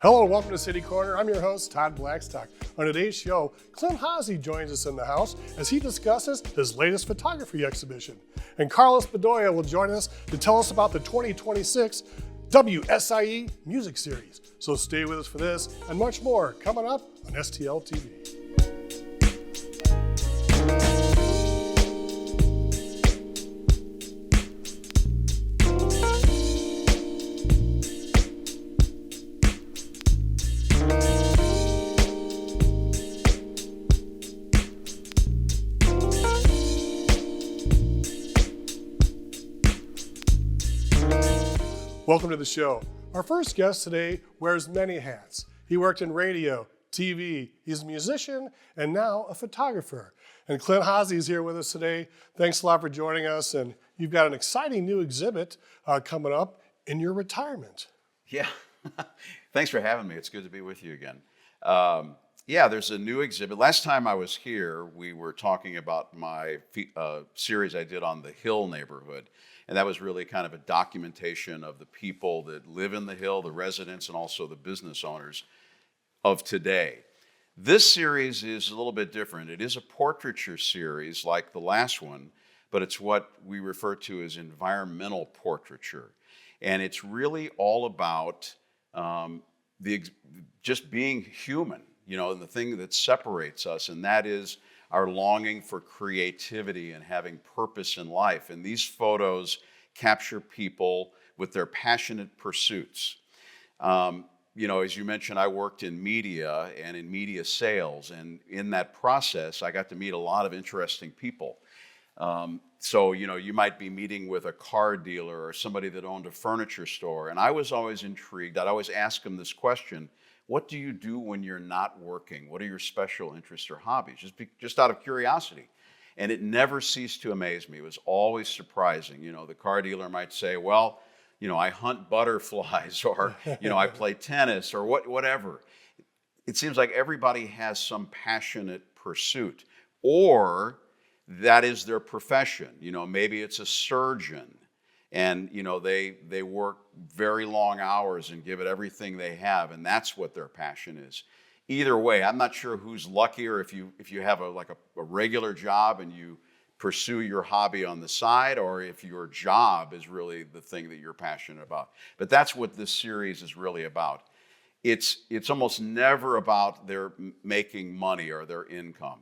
Hello and welcome to City Corner. I'm your host, Todd Blackstock. On today's show, Clint Hasse joins us in the house as he discusses his latest photography exhibition. And Carlos Bedoya will join us to tell us about the 2026 WSIE Music Series. So stay with us for this and much more coming up on STL TV. Welcome to the show. Our first guest today wears many hats. He worked in radio, TV, he's a musician, and now a photographer. And Clint Hasse is here with us today. Thanks a lot for joining us, and you've got an exciting new exhibit coming up in your retirement. Yeah, thanks for having me. It's good to be with you again. There's a new exhibit. Last time I was here, we were talking about my series I did on the Hill neighborhood. And that was really kind of a documentation of the people that live in the Hill, the residents, and also the business owners of today. This series is a little bit different. It is a portraiture series like the last one, but it's what we refer to as environmental portraiture. And it's really all about just being human, and the thing that separates us, and that is our longing for creativity and having purpose in life. And these photos capture people with their passionate pursuits. As you mentioned, I worked in media and in media sales. And in that process, I got to meet a lot of interesting people. You might be meeting with a car dealer or somebody that owned a furniture store. And I was always intrigued. I'd always ask them this question: what do you do when you're not working? What are your special interests or hobbies? Just out of curiosity. And it never ceased to amaze me. It was always surprising. The car dealer might say, well, I hunt butterflies, or, I play tennis, or whatever. It seems like everybody has some passionate pursuit, or that is their profession. Maybe it's a surgeon. And, they work very long hours and give it everything they have, and that's what their passion is. Either way, I'm not sure who's luckier if you have a regular job and you pursue your hobby on the side, or if your job is really the thing that you're passionate about. But that's what this series is really about. It's almost never about their making money or their income.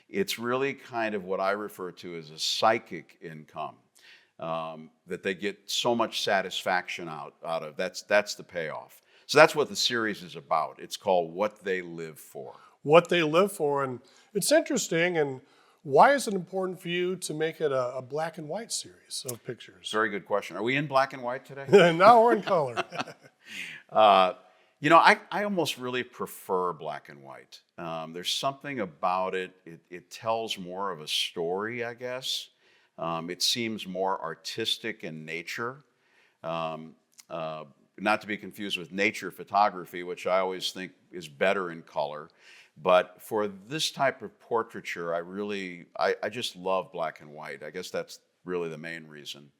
It's really kind of what I refer to as a psychic income. That they get so much satisfaction out of. That's the payoff. So that's what the series is about. It's called What They Live For. What They Live For. And it's interesting. And why is it important for you to make it a black and white series of pictures? Very good question. Are we in black and white today? No, we're in color. I almost really prefer black and white. There's something about it. It tells more of a story, I guess. It seems more artistic in nature, not to be confused with nature photography, which I always think is better in color. But for this type of portraiture, I just love black and white. I guess that's really the main reason.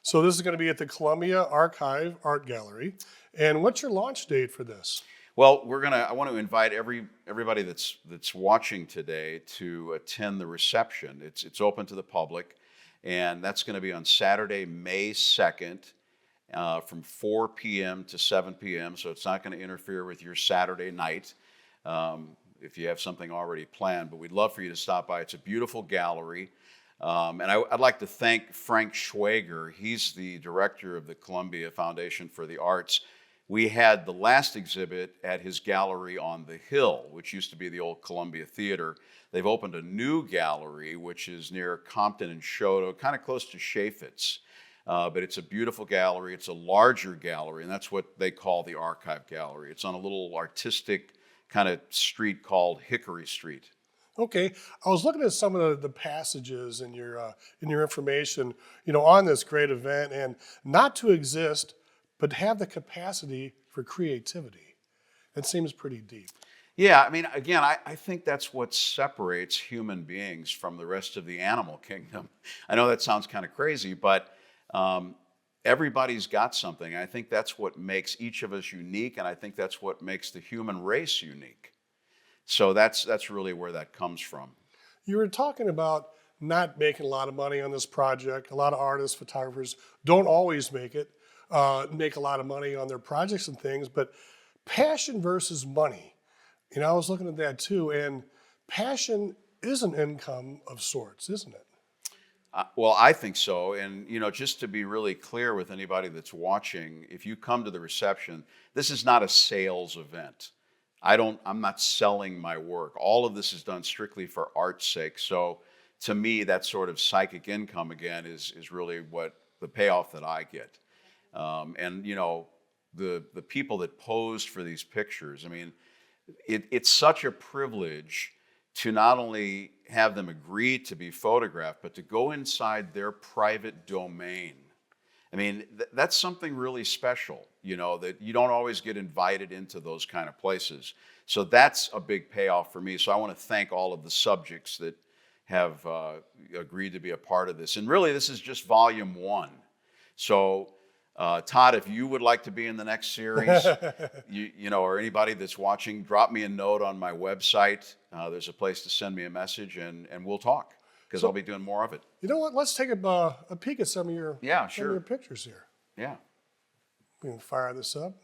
So this is going to be at the Columbia Archive Art Gallery. And what's your launch date for this? Well, I want to invite everybody that's watching today to attend the reception. It's open to the public. And that's going to be on Saturday, May 2nd, from 4 p.m. to 7 p.m. So it's not going to interfere with your Saturday night if you have something already planned. But we'd love for you to stop by. It's a beautiful gallery. And I'd like to thank Frank Schwager. He's the director of the Columbia Foundation for the Arts. We had the last exhibit at his gallery on the Hill, which used to be the old Columbia Theater. They've opened a new gallery, which is near Compton and Choteau, kind of close to Chaffetz. But it's a beautiful gallery. It's a larger gallery, and that's what they call the Archive Gallery. It's on a little artistic kind of street called Hickory Street. Okay, I was looking at some of the passages in your information, on this great event, and not to exist, but have the capacity for creativity. It seems pretty deep. Yeah, again, I think that's what separates human beings from the rest of the animal kingdom. I know that sounds kind of crazy, but everybody's got something. I think that's what makes each of us unique, and I think that's what makes the human race unique. So that's really where that comes from. You were talking about not making a lot of money on this project. A lot of artists, photographers don't always make a lot of money on their projects and things, but passion versus money. You know, I was looking at that too, and passion is an income of sorts, isn't it? Well, I think so. And, just to be really clear with anybody that's watching, if you come to the reception, this is not a sales event. I'm not selling my work. All of this is done strictly for art's sake. So to me, that sort of psychic income again is really what the payoff that I get. And the people that posed for these pictures, I mean, it's such a privilege to not only have them agree to be photographed, but to go inside their private domain. I mean, that's something really special, that you don't always get invited into those kind of places. So that's a big payoff for me. So I want to thank all of the subjects that have agreed to be a part of this. And really, this is just volume 1. So Todd, if you would like to be in the next series, or anybody that's watching, drop me a note on my website. There's a place to send me a message, and we'll talk, because I'll be doing more of it. You know what? Let's take a peek at some of your some of your pictures here. Yeah. We can fire this up.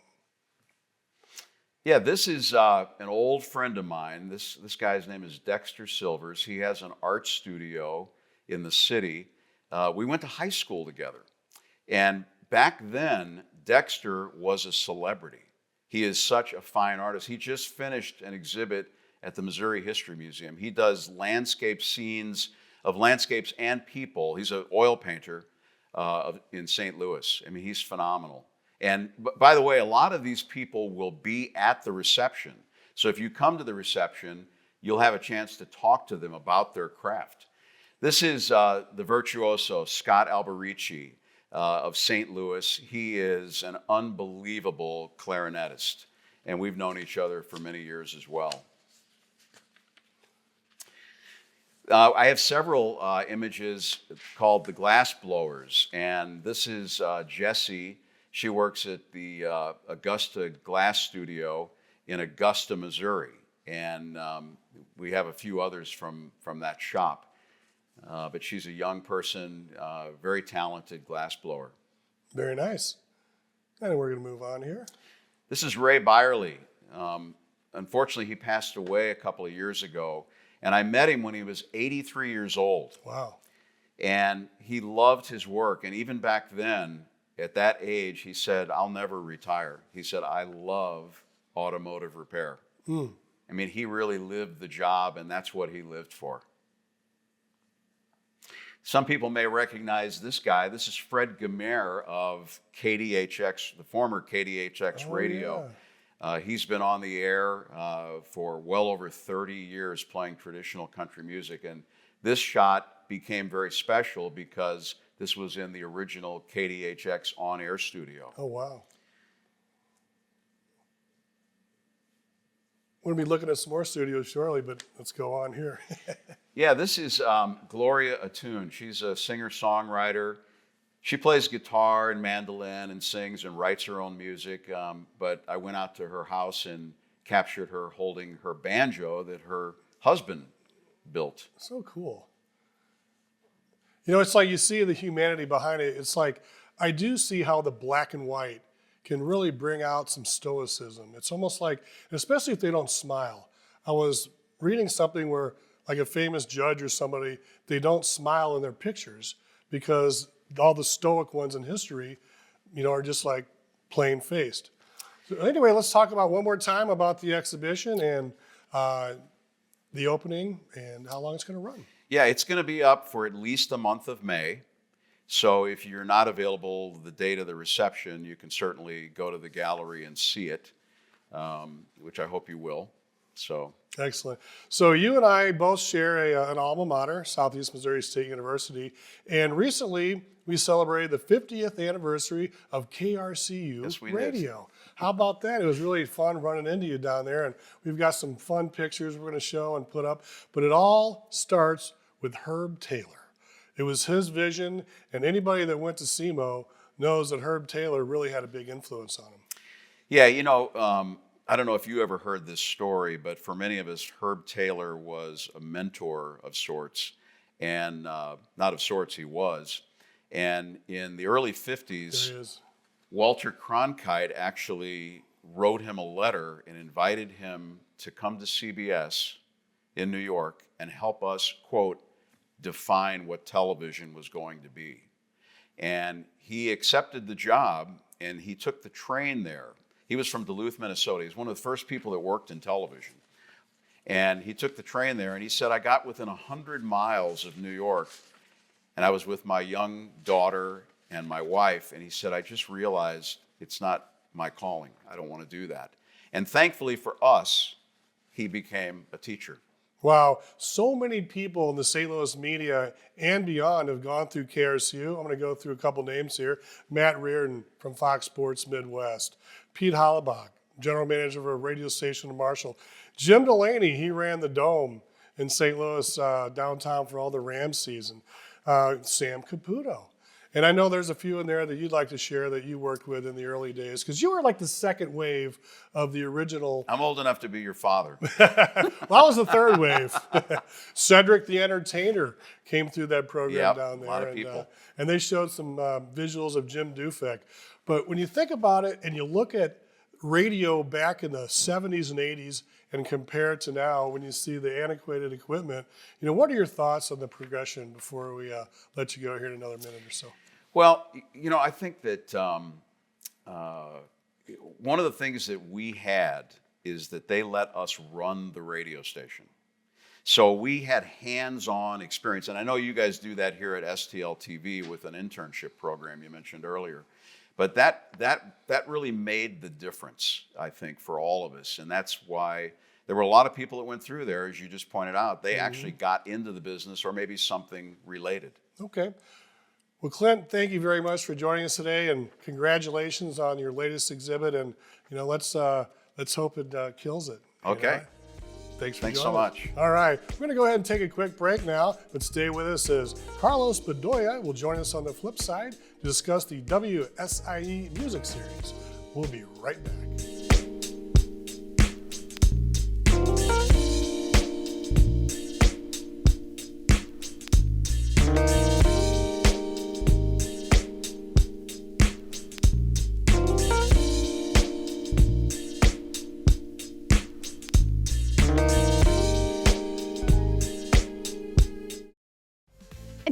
Yeah, this is an old friend of mine. This guy's name is Dexter Silvers. He has an art studio in the city. We went to high school together, and back then, Dexter was a celebrity. He is such a fine artist. He just finished an exhibit at the Missouri History Museum. He does landscape scenes of landscapes and people. He's an oil painter in St. Louis. I mean, he's phenomenal. And by the way, a lot of these people will be at the reception. So if you come to the reception, you'll have a chance to talk to them about their craft. This is the virtuoso, Scott Alberici, of St. Louis. He is an unbelievable clarinetist, and we've known each other for many years as well. I have several images called the Glass Blowers, and this is Jessie. She works at the Augusta Glass Studio in Augusta, Missouri, and we have a few others from that shop. But she's a young person, very talented glass blower. Very nice. And we're going to move on here. This is Ray Byerly. Unfortunately, he passed away a couple of years ago, and I met him when he was 83 years old. Wow. And he loved his work, and even back then, at that age, he said, "I'll never retire." He said, "I love automotive repair." I mean, he really lived the job, and that's what he lived for. Some people may recognize this guy. This is Fred Gamer of KDHX, the former KDHX radio. Yeah. He's been on the air for well over 30 years playing traditional country music. And this shot became very special because this was in the original KDHX on-air studio. Oh, wow. We're going to be looking at some more studios shortly, but let's go on here. Yeah, this is Gloria Attune. She's a singer-songwriter. She plays guitar and mandolin and sings and writes her own music, but I went out to her house and captured her holding her banjo that her husband built. So cool. You know, it's like you see the humanity behind it. It's like, I do see how the black and white can really bring out some stoicism. It's almost like, especially if they don't smile. I was reading something where, like a famous judge or somebody, they don't smile in their pictures because all the stoic ones in history, are just like plain faced. So anyway, let's talk about one more time about the exhibition and the opening and how long it's going to run. Yeah, it's going to be up for at least the month of May. So if you're not available the date of the reception, you can certainly go to the gallery and see it, which I hope you will. So excellent. So you and I both share an alma mater, Southeast Missouri State University, and recently we celebrated the 50th anniversary of KRCU Radio. How about that? It was really fun running into you down there, and we've got some fun pictures we're going to show and put up. But it all starts with Herb Taylor. It was his vision, and anybody that went to SEMO knows that Herb Taylor really had a big influence on him. Yeah, I don't know if you ever heard this story, but for many of us, Herb Taylor was a mentor of sorts, and not of sorts, he was. And in the early 50s, Walter Cronkite actually wrote him a letter and invited him to come to CBS in New York and help us, quote, define what television was going to be. And he accepted the job, and he took the train there. He was from Duluth, Minnesota. He was one of the first people that worked in television. And he took the train there, and he said, I got within 100 miles of New York, and I was with my young daughter and my wife, and he said, I just realized it's not my calling. I don't want to do that. And thankfully for us, he became a teacher. Wow, so many people in the St. Louis media and beyond have gone through KRCU. I'm going to go through a couple names here. Matt Reardon from Fox Sports Midwest. Pete Hollabach, general manager of a radio station in Marshall. Jim Delaney, he ran the Dome in St. Louis downtown for all the Rams season. Sam Caputo. And I know there's a few in there that you'd like to share that you worked with in the early days, because you were like the second wave of the original. I'm old enough to be your father. Well, I was the third wave. Cedric the Entertainer came through that program down there. A lot of people. And they showed some visuals of Jim Dufek. But when you think about it and you look at radio back in the 70s and 80s and compare it to now, when you see the antiquated equipment, what are your thoughts on the progression before we let you go here in another minute or so? Well, I think that one of the things that we had is that they let us run the radio station. So we had hands-on experience, and I know you guys do that here at STL TV with an internship program you mentioned earlier. But that really made the difference, I think, for all of us. And that's why there were a lot of people that went through there, as you just pointed out. They actually got into the business or maybe something related. Okay. Well, Clint, thank you very much for joining us today, and congratulations on your latest exhibit. And let's hope it kills it. Okay. Thanks so much. All right, we're going to go ahead and take a quick break now, but stay with us as Carlos Bedoya will join us on the flip side to discuss the WSIE Music Series. We'll be right back.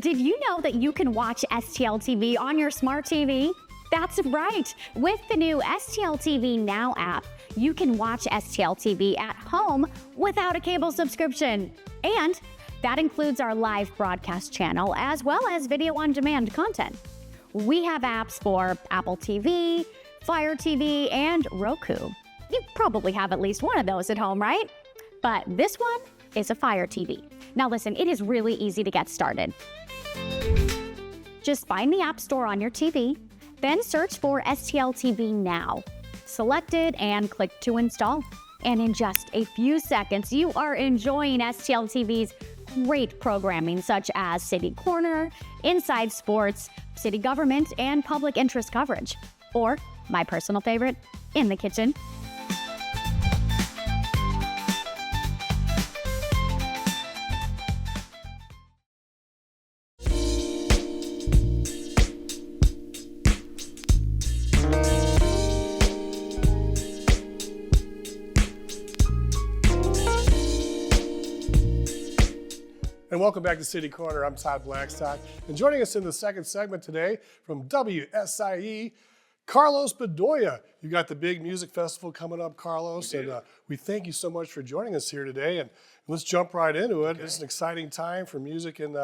Did you know that you can watch STL TV on your smart TV? That's right. With the new STL TV Now app, you can watch STL TV at home without a cable subscription. And that includes our live broadcast channel as well as video on demand content. We have apps for Apple TV, Fire TV, and Roku. You probably have at least one of those at home, right? But this one is a Fire TV. Now listen, it is really easy to get started. Just find the App Store on your TV, then search for STL TV Now. Select it and click to install. And in just a few seconds, you are enjoying STL TV's great programming such as CityCorner, Inside Sports, City Government, and public interest coverage. Or, my personal favorite, In the Kitchen. And welcome back to City Corner. I'm Todd Blackstock. And joining us in the second segment today from WSIE, Carlos Bedoya. You got the big music festival coming up, Carlos. And we thank you so much for joining us here today. And let's jump right into it. Okay. It's an exciting time for music in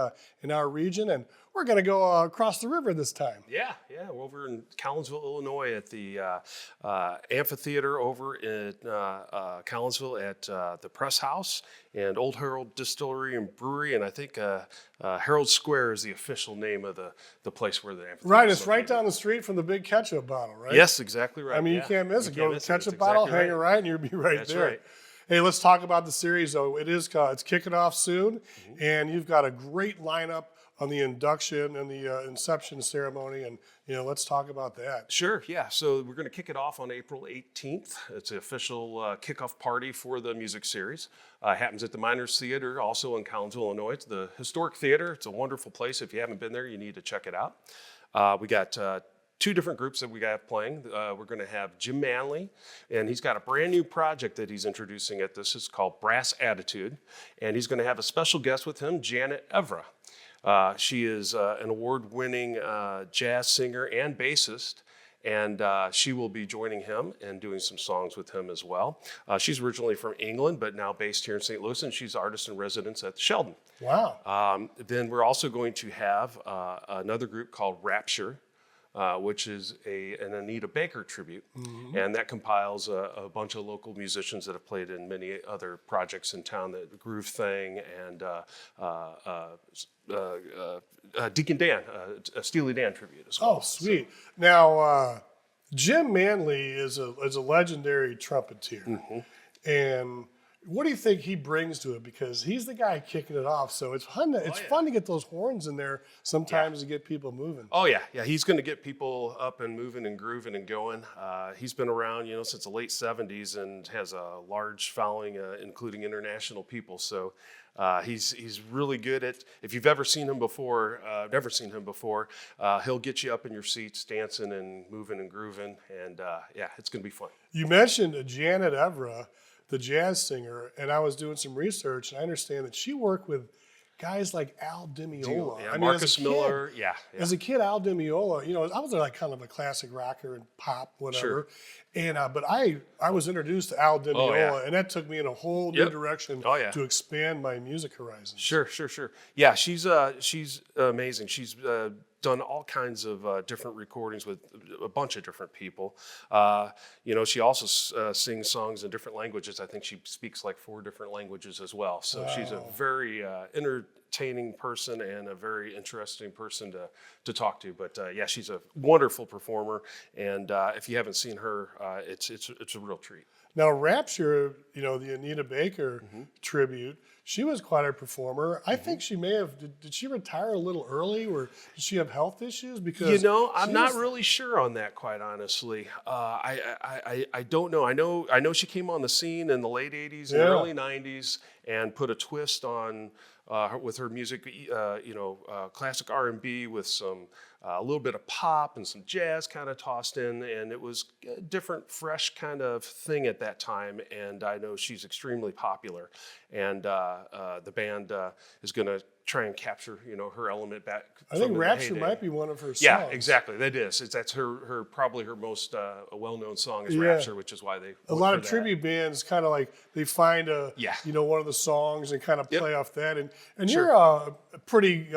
our region. And we're going to go across the river this time. Yeah, we're over in Collinsville, Illinois at the amphitheater over in Collinsville at the Press House and Old Herald Distillery and Brewery. And I think Herald Square is the official name of the place where the amphitheater is. Right, it's right down the street from the big ketchup bottle, right? Yes, exactly right. I mean, you can't miss it. Go to the ketchup bottle, hang it right, and you'll be right there. Right. Hey, let's talk about the series, though. It's kicking off soon, and you've got a great lineup on the induction and the inception ceremony, and let's talk about that. Sure, yeah. So we're going to kick it off on April 18th. It's the official kickoff party for the music series. It happens at the Miners Theater, also in Collinsville, Illinois. It's the historic theater. It's a wonderful place. If you haven't been there, you need to check it out. We got two different groups that we got playing. We're going to have Jim Manley, and he's got a brand new project that he's introducing at this. It's called Brass Attitude, and he's going to have a special guest with him, Janet Evra. She is an award-winning jazz singer and bassist, and she will be joining him and doing some songs with him as well. She's originally from England, but now based here in St. Louis, and she's artist in residence at the Sheldon. Wow. Then we're also going to have another group called Rapture, which is an Anita Baker tribute, and that compiles a bunch of local musicians that have played in many other projects in town, the Groove Thing and Deacon Dan, a Steely Dan tribute as well. Oh, sweet. Now, Jim Manley is a legendary trumpeter, and what do you think he brings to it? Because he's the guy kicking it off, so it's fun. Fun to get those horns in there sometimes to get people moving. Oh yeah. He's going to get people up and moving and grooving and going. He's been around, since the late '70s and has a large following, including international people. So he's really good at. If you've ever seen him before, he'll get you up in your seats, dancing and moving and grooving, and it's going to be fun. You mentioned Janet Evra, the jazz singer, and I was doing some research, and I understand that she worked with guys like Al Di Meola. Yeah, Marcus Miller. Yeah. As a kid, Al Di Meola, I was like kind of a classic rocker and pop, whatever. Sure. And but I was introduced to Al Di Meola, and that took me in a whole new direction to expand my music horizons. Sure. Yeah, she's amazing. She's done all kinds of different recordings with a bunch of different people. She also sings songs in different languages. I think she speaks like 4 different languages as well. So she's a very entertaining person and a very interesting person to talk to. But she's a wonderful performer. And if you haven't seen her, it's a real treat. Now, Rapture, the Anita Baker tribute, she was quite a performer. I think she may have, did she retire a little early, or did she have health issues? Because I'm not really sure on that, quite honestly. I don't know. I know she came on the scene in the late 80s and early 90s and put a twist on with her music, classic R&B with some a little bit of pop and some jazz kind of tossed in, and it was a different, fresh kind of thing at that time. And I know she's extremely popular, and the band is going to try and capture, her element back. I think Rapture might be one of her songs. Yeah, exactly. That is. That's her probably her most well-known song is Rapture, which is why they. A lot of tribute bands kind of like they find one of the songs and kind of play off that. And you're a pretty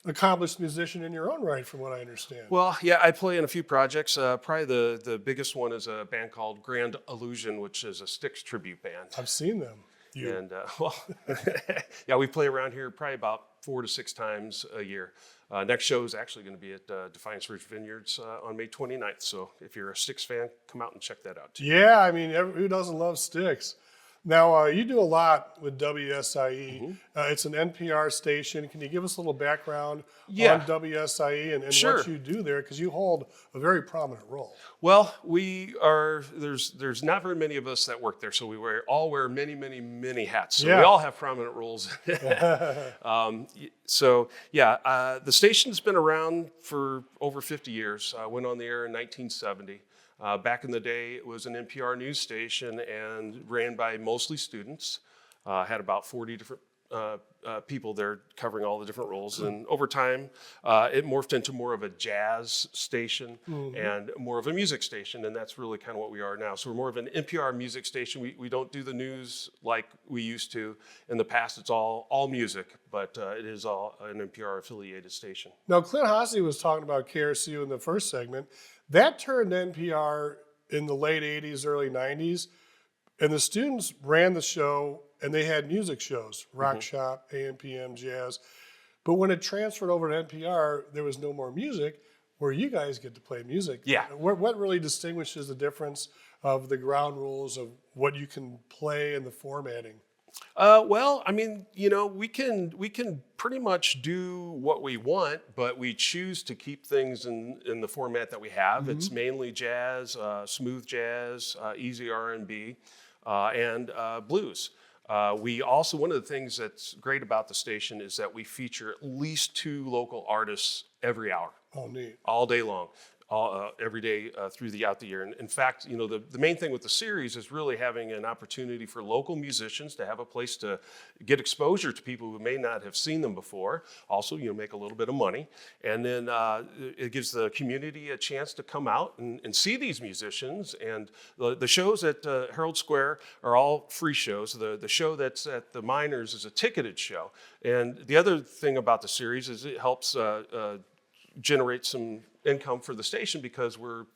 accomplished musician in your own right, from what I understand. Well, yeah, I play in a few projects. Probably the biggest one is a band called Grand Illusion, which is a Styx tribute band. I've seen them. And we play around here probably about 4 to 6 times a year. Next show is actually going to be at Defiance Ridge Vineyards on May 29th. So if you're a Styx fan, come out and check that out too. Yeah, I mean, who doesn't love Styx? Now, you do a lot with WSIE. It's an NPR station. Can you give us a little background on WSIE and what you do there? Because you hold a very prominent role. Well, there's not very many of us that work there, so we all wear many, many, many hats. So we all have prominent roles. The station's been around for over 50 years. I went on the air in 1970. Back in the day, it was an NPR news station and ran by mostly students. Had about 40 different people there covering all the different roles. And over time, it morphed into more of a jazz station and more of a music station. And that's really kind of what we are now. So we're more of an NPR music station. We don't do the news like we used to. In the past, it's all music, but it is all an NPR affiliated station. Now, Clint Hasse was talking about KRCU in the first segment. That turned NPR in the late 80s, early 90s, and the students ran the show, and they had music shows, Rock Shop, AM, PM, Jazz. But when it transferred over to NPR, there was no more music, where you guys get to play music. Yeah. What really distinguishes the difference of the ground rules of what you can play and the formatting? Well, I mean, we can pretty much do what we want, but we choose to keep things in the format that we have. It's mainly jazz, smooth jazz, easy R&B, and blues. We also, one of the things that's great about the station is that we feature at least 2 local artists every hour. Oh, neat. All day long. Every day throughout the year. And in fact, the main thing with the series is really having an opportunity for local musicians to have a place to get exposure to people who may not have seen them before. Also, make a little bit of money. And then it gives the community a chance to come out and see these musicians. And the shows at Herald Square are all free shows. The show that's at the Miners is a ticketed show. And the other thing about the series is it helps generate some income for the station because we're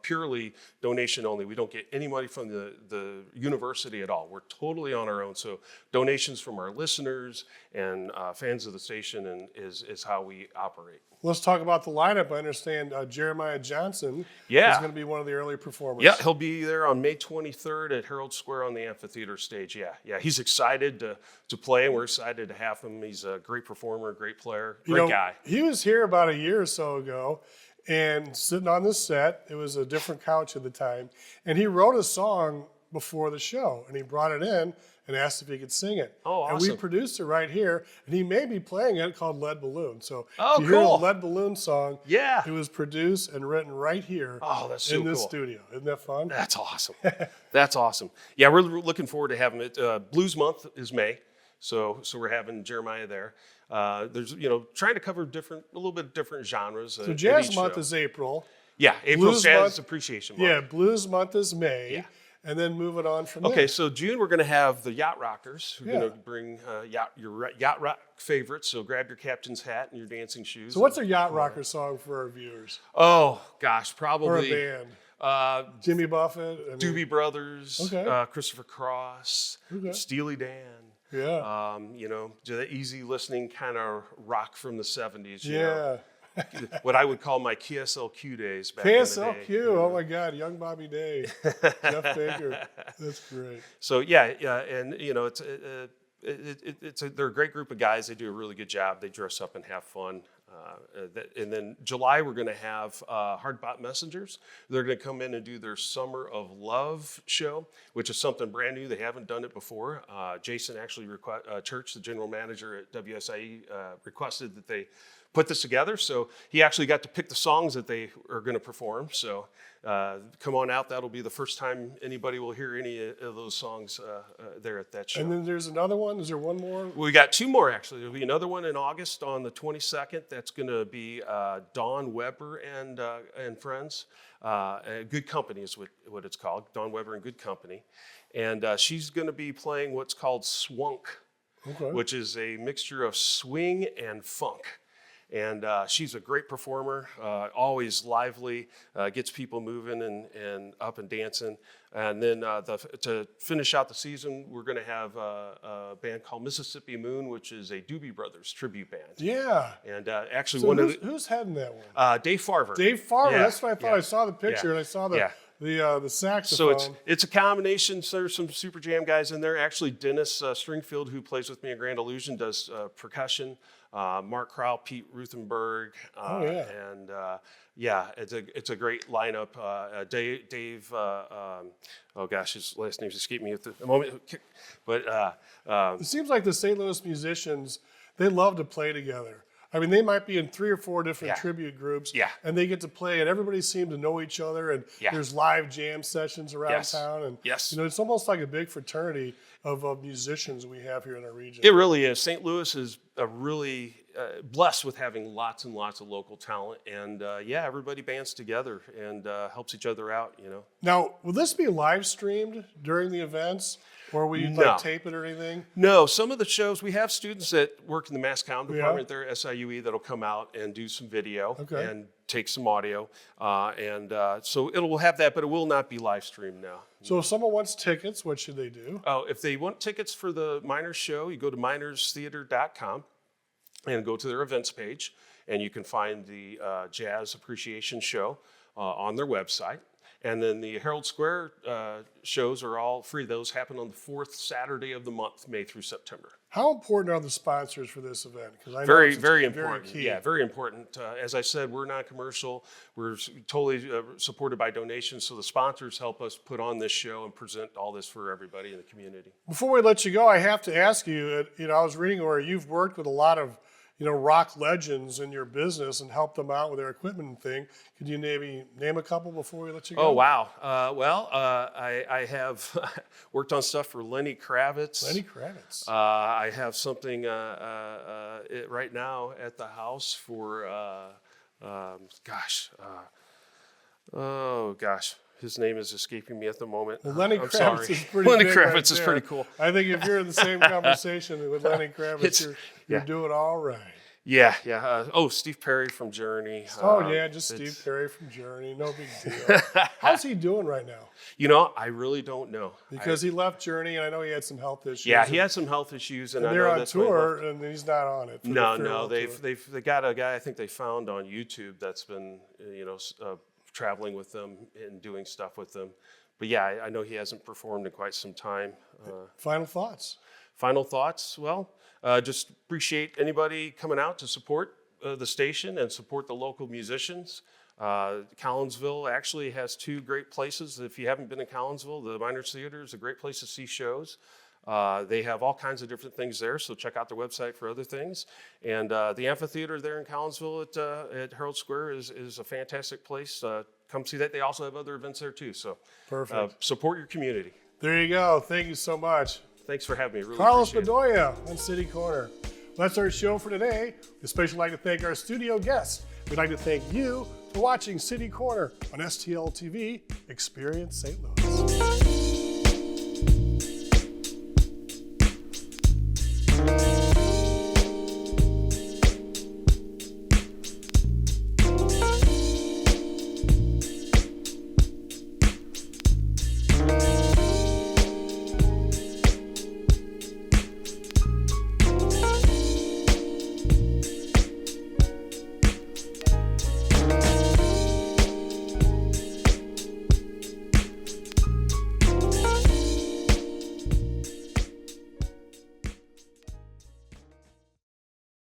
purely donation only. We don't get any money from the university at all. We're totally on our own. So donations from our listeners and fans of the station is how we operate. Let's talk about the lineup. I understand Jeremiah Johnson is going to be one of the early performers. Yeah, he'll be there on May 23rd at Herald Square on the amphitheater stage. Yeah, he's excited to play, and we're excited to have him. He's a great performer, great player, great guy. He was here about a year or so ago, and sitting on this set. It was a different couch at the time, and he wrote a song before the show, and he brought it in and asked if he could sing it. Oh, awesome. And we produced it right here, and he may be playing it called Lead Balloon. So if you hear the cool. Lead Balloon song, Yeah. it was produced and written right here in this studio. Isn't that fun? That's awesome. That's awesome. Yeah, we're looking forward to having it. Blues Month is May, so we're having Jeremiah there. There's, trying to cover a little bit different genres. So Jazz Month is April. Yeah, April Blues Jazz Month, Appreciation Month. Yeah, Blues Month is May. Yeah. And then moving on from there. Okay, so June we're going to have the Yacht Rockers who are going to bring your yacht rock favorites. So grab your captain's hat and your dancing shoes. So what's a Yacht Rocker song for our viewers? Oh gosh, probably Or a band? Jimmy Buffett? Doobie Brothers, Okay. Christopher Cross, Okay. Steely Dan. Yeah. The easy listening kind of rock from the 70s. Yeah. What I would call my KSLQ days back in the day. KSLQ, oh my God, Young Bobby Day, Jeff Baker, that's great. So yeah, and they're a great group of guys. They do a really good job. They dress up and have fun. And then July we're going to have Hardbot Messengers. They're going to come in and do their Summer of Love show, which is something brand new. They haven't done it before. Jason actually Church, the general manager at WSIE, requested that they put this together. So he actually got to pick the songs that they are going to perform. So come on out. That'll be the first time anybody will hear any of those songs there at that show. And then there's another one. Is there one more? We got 2 more, actually. There'll be another one in August on the 22nd. That's going to be Dawn Weber and friends. Good Company is what it's called. Dawn Weber and Good Company. And she's going to be playing what's called swunk, which is a mixture of swing and funk. And she's a great performer, always lively, gets people moving and up and dancing. And then to finish out the season, we're going to have a band called Mississippi Moon, which is a Doobie Brothers tribute band. Yeah. And actually, So who's heading that one? Dave Farver. Dave Farver. Yeah, That's what I thought. yeah, I saw the picture and I saw the saxophone. So it's a combination. So there's some Super Jam guys in there. Actually, Dennis Stringfield, who plays with me at Grand Illusion, does percussion. Mark Crowell, Pete Ruthenberg, and it's a great lineup. Dave, oh gosh, his last name's escaped me at the moment. But it seems like the St. Louis musicians, they love to play together. I mean, they might be in 3 or 4 different tribute groups, and they get to play, and everybody seems to know each other, and there's live jam sessions around town, and it's almost like a big fraternity of musicians we have here in our region. It really is. St. Louis is really blessed with having lots and lots of local talent, and everybody bands together and helps each other out. Now, will this be live streamed during the events? Or will you tape it or anything? No, some of the shows, we have students that work in the mass comm department there at SIUE that'll come out and do some video and take some audio. So it will have that, but it will not be live streamed now. So if someone wants tickets, what should they do? Oh, if they want tickets for the Miners show, you go to minerstheater.com and go to their events page, and you can find the Jazz Appreciation Show on their website. And then the Herald Square shows are all free. Those happen on the 4th Saturday of the month, May through September. How important are the sponsors for this event? Because I know Very, it's very important. key. Yeah, very important. As I said, we're non-commercial. We're totally supported by donations. So the sponsors help us put on this show and present all this for everybody in the community. Before we let you go, I have to ask you, I was reading where you've worked with a lot of, rock legends in your business and helped them out with their equipment and thing. Could you maybe name a couple before we let you go? Oh, wow. I have worked on stuff for Lenny Kravitz. Lenny Kravitz. I have something right now at the house for, his name is escaping me at the moment. Well, Lenny I'm Kravitz sorry. is pretty Lenny big Kravitz right is there. pretty cool. I think if you're in the same conversation with Lenny Kravitz, you're doing all right. Yeah. Steve Perry from Journey. Just Steve Perry from Journey. No big deal. How's he doing right now? I really don't know. Because he left Journey, and I know he had some health issues. Yeah, he had some health issues, and I they're know on that's why he tour, left. and he's not on it. No, they got a guy I think they found on YouTube that's been traveling with them and doing stuff with them. But yeah, I know he hasn't performed in quite some time. Final thoughts? Final thoughts? Well, just appreciate anybody coming out to support the station and support the local musicians. Collinsville actually has 2 great places. If you haven't been in Collinsville, the Miners Theater is a great place to see shows. They have all kinds of different things there, so check out their website for other things. And the amphitheater there in Collinsville at Herald Square is a fantastic place. Come see that. They also have other events there too. So Perfect. Support your community. There you go. Thank you so much. Thanks for having me. Really Carlos appreciate it. Bedoya on City Corner. That's our show for today. We'd especially like to thank our studio guests. We'd like to thank you for watching City Corner on STL TV Experience St. Louis.